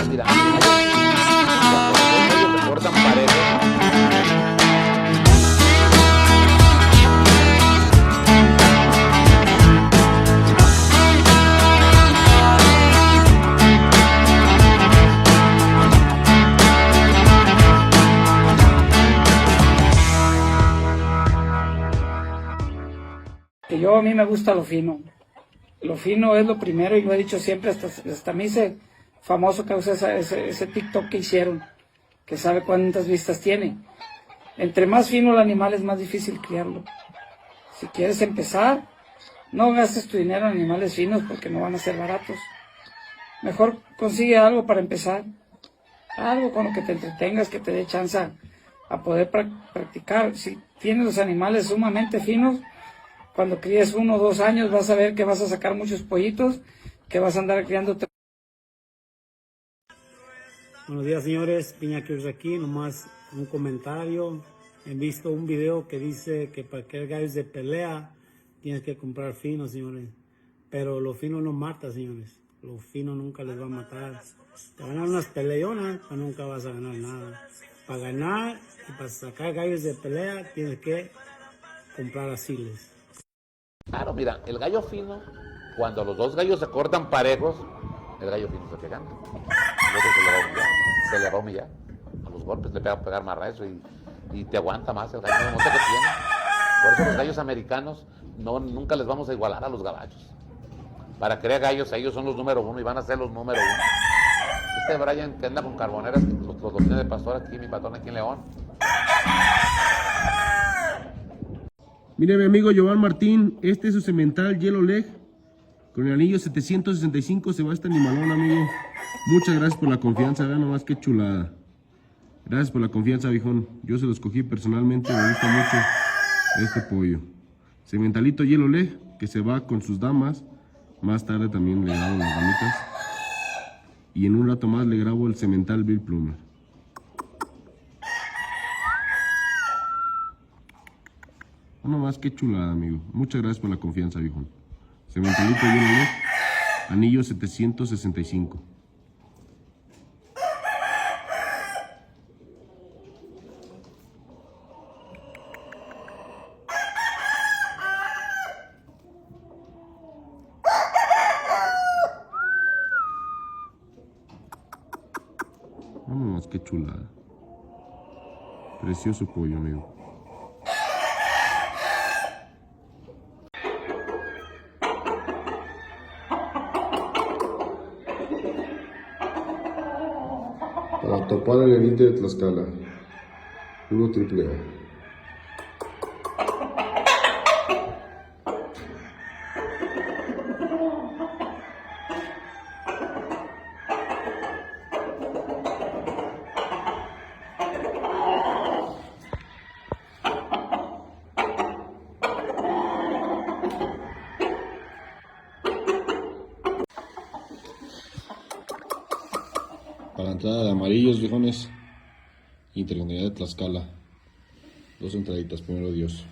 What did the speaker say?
Mira, cuando los gallos se cortan parejos, a mí me gusta lo fino. Lo fino es lo primero y lo he dicho siempre, hasta me hice famoso causa ese TikTok que hicieron, que sabe cuántas vistas tiene. Entre más fino el animal es más difícil criarlo. Si quieres empezar, no gastes tu dinero en animales finos porque no van a ser baratos. Mejor consigue algo para empezar, algo con lo que te entretengas, que te dé chance a poder practicar. Si tienes los animales sumamente finos, cuando críes 1 o 2 años vas a ver que vas a sacar muchos pollitos, que vas a andar criando. Buenos días, señores, Piña Cruz aquí, nomás un comentario. He visto un video que dice que para que gallos de pelea tienes que comprar finos, señores. Pero lo fino no mata, señores. Lo fino nunca les va a matar. Te van a dar unas peleonas, pero nunca vas a ganar nada. Para ganar y para sacar gallos de pelea tienes que comprar asiles. claro, mira, el gallo fino, cuando los dos gallos se cortan parejos, el gallo fino se pega. Se le va a humillar. A los golpes le pega a pegar más recio y te aguanta más el gallo, no te detiene. Por eso los gallos americanos nunca les vamos a igualar a los gabachos. Para crear gallos, ellos son los número 1 y van a ser los número 1. Este Brian que anda con carboneras, los tiene de pastor aquí, mi patrón aquí en León. Mire mi amigo Jovan Martín, este es su cemental Yellow Leg. Con el anillo 765 se va este animalón, amigo. Muchas gracias por la confianza, vean nomás qué chulada. Gracias por la confianza, viejón. Yo se lo escogí personalmente, me gusta mucho este pollo. Cementalito Yellow Leg, que se va con sus damas. Más tarde también le grabo las damitas. Y en un rato más le grabo el cemental Bill Plummer. No más que chulada, amigo. Muchas gracias por la confianza, viejo. Cementalito Yellow Leg, anillo 765. No más que chulada. Precioso pollo, amigo. Para topar el elite de Tlaxcala, puro Triplea. Para la entrada de amarillos, viejones, Intercomunidad de Tlaxcala. 2 entraditas, primero Dios.